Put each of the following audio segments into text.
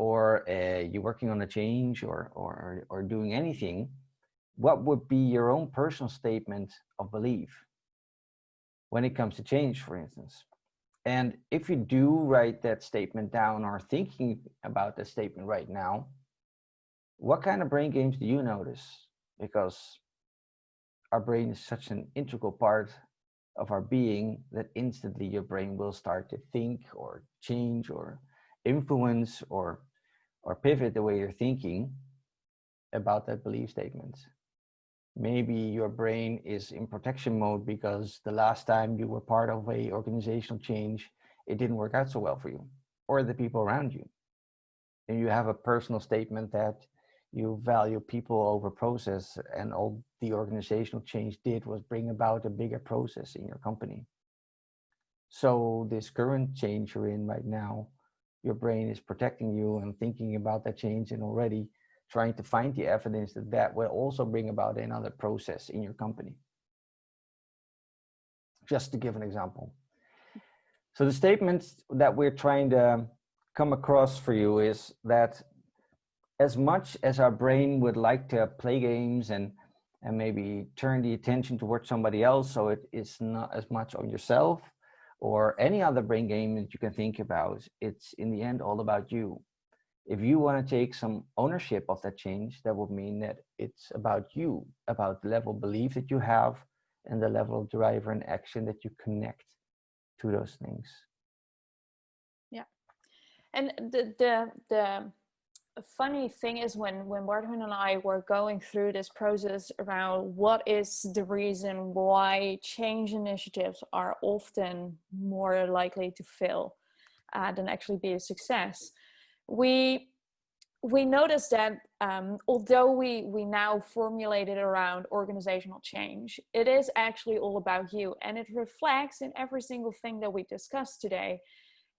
or you're working on a change or doing anything, what would be your own personal statement of belief when it comes to change, for instance? And if you do write that statement down or thinking about that statement right now, what kind of brain games do you notice? Because our brain is such an integral part of our being that instantly your brain will start to think or change or influence or pivot the way you're thinking about that belief statement. Maybe your brain is in protection mode because the last time you were part of a organizational change, it didn't work out so well for you or the people around you. And you have a personal statement that you value people over process, and all the organizational change did was bring about a bigger process in your company. So this current change you're in right now, your brain is protecting you and thinking about that change and already trying to find the evidence that that will also bring about another process in your company. Just to give an example. So the statement that we're trying to come across for you is that as much as our brain would like to play games and maybe turn the attention towards somebody else, so it is not as much on yourself or any other brain game that you can think about, it's in the end all about you. If you want to take some ownership of that change, that would mean that it's about you, about the level of belief that you have and the level of driver and action that you connect to those things. Yeah. And the funny thing is when Bartwin and I were going through this process around what is the reason why change initiatives are often more likely to fail than actually be a success, we noticed that although we now formulate it around organizational change, it is actually all about you, and it reflects in every single thing that we discussed today.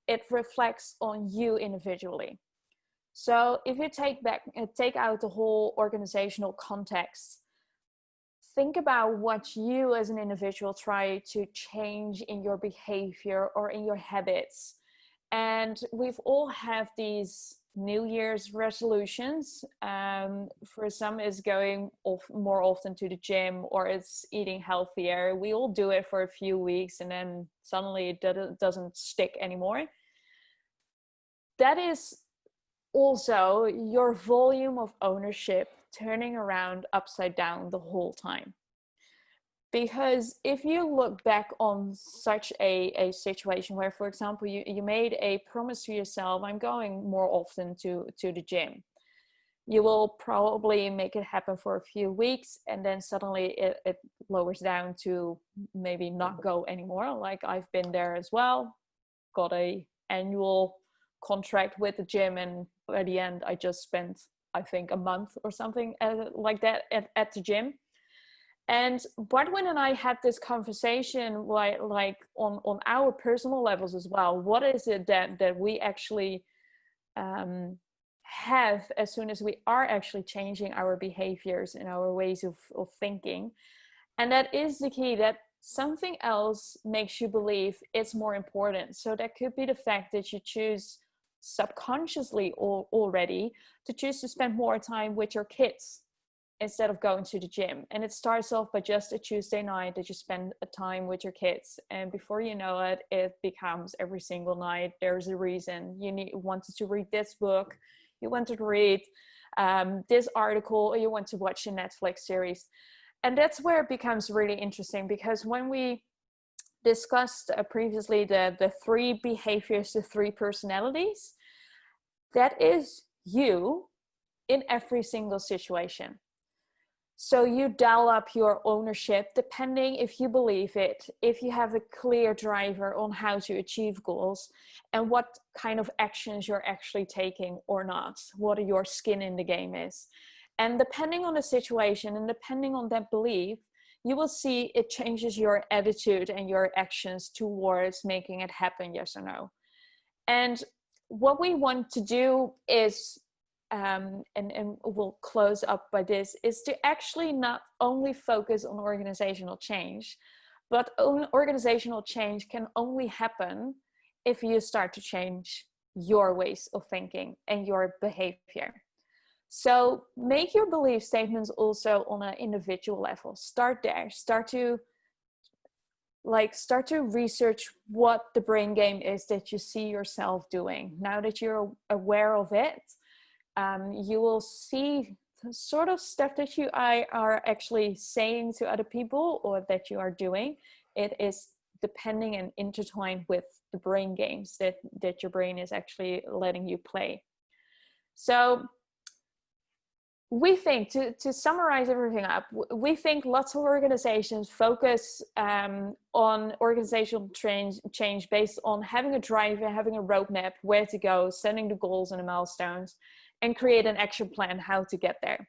It reflects on you individually. So if you take out the whole organizational context, think about what you as an individual try to change in your behavior or in your habits. And we've all have these New Year's resolutions. For some is going more often to the gym, or it's eating healthier. We all do it for a few weeks and then suddenly it doesn't stick anymore. That is also your volume of ownership turning around upside down the whole time. Because if you look back on such a situation where, for example, you made a promise to yourself, I'm going more often to the gym. You will probably make it happen for a few weeks, and then suddenly it lowers down to maybe not go anymore. Like I've been there as well, got a annual contract with the gym, and by the end I just spent, I think, a month or something like that at the gym. And Bartwin and I had this conversation like on our personal levels as well. What is it that we actually have as soon as we are actually changing our behaviors and our ways of thinking? And that is the key, that something else makes you believe it's more important. So that could be the fact that you choose subconsciously already to choose to spend more time with your kids instead of going to the gym. And it starts off by just a Tuesday night that you spend a time with your kids, and before you know it, it becomes every single night. There's a reason you wanted to read this book, you wanted to read this article, or you want to watch a Netflix series. And that's where it becomes really interesting, because when we discussed previously the three behaviors, the three personalities, that is you in every single situation. So you dial up your ownership depending if you believe it, if you have a clear driver on how to achieve goals, and what kind of actions you're actually taking or not, what your skin in the game is. And depending on the situation and depending on that belief, you will see it changes your attitude and your actions towards making it happen, yes or no. And what we want to do is, and we'll close up by this, is to actually not only focus on organizational change, but organizational change can only happen if you start to change your ways of thinking and your behavior. So make your belief statements also on an individual level. Start there. Start to research what the brain game is that you see yourself doing. Now that you're aware of it, you will see the sort of stuff that you are actually saying to other people or that you are doing. It is depending and intertwined with the brain games that your brain is actually letting you play. So we think, to summarize everything up, we think lots of organizations focus on organizational change based on having a driver, having a roadmap, where to go, setting the goals and the milestones, and create an action plan how to get there.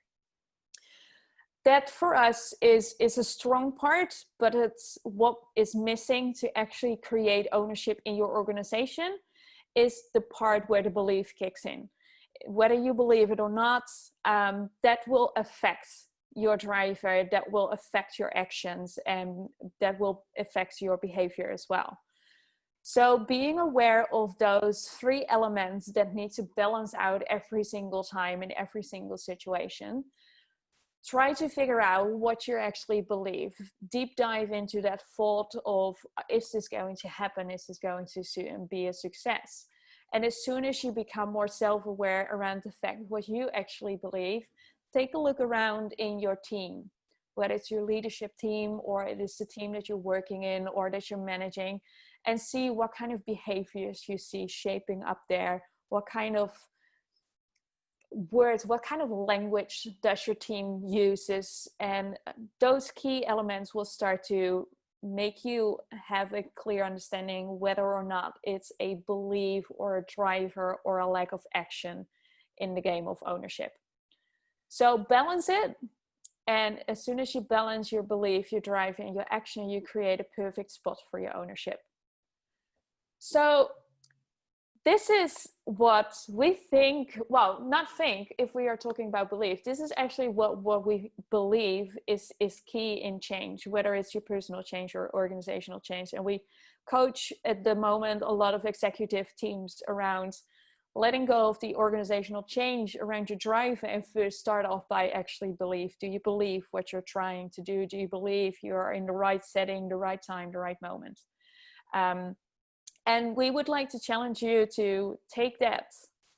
That for us is a strong part, but it's what is missing to actually create ownership in your organization is the part where the belief kicks in. Whether you believe it or not, that will affect your driver, that will affect your actions, and that will affect your behavior as well. So being aware of those three elements that need to balance out every single time in every single situation. Try to figure out what you actually believe. Deep dive into that thought of, is this going to happen? Is this going to be a success? And as soon as you become more self-aware around the fact what you actually believe, take a look around in your team, whether it's your leadership team or it is the team that you're working in or that you're managing, and see what kind of behaviors you see shaping up there. What kind of words, what kind of language does your team uses? And those key elements will start to make you have a clear understanding whether or not it's a belief or a driver or a lack of action in the game of ownership. So balance it. And as soon as you balance your belief, your drive, and your action, you create a perfect spot for your ownership. So this is what we think, well, not think, if we are talking about belief, this is actually what we believe is key in change, whether it's your personal change or organizational change. And we coach at the moment a lot of executive teams around letting go of the organizational change around your drive, and first start off by actually believe. Do you believe what you're trying to do? Do you believe you're in the right setting, the right time, the right moment? And we would like to challenge you to take that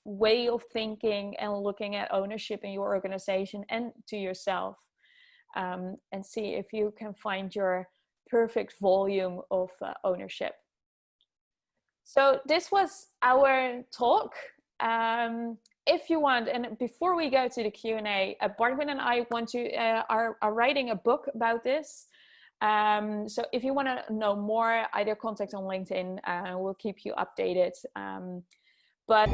way of thinking and looking at ownership in your organization and to yourself, and see if you can find your perfect volume of ownership. So this was our talk. If you want, and before we go to the Q&A, Bartwin and I are writing a book about this. So if you want to know more, either contact on LinkedIn, we'll keep you updated. But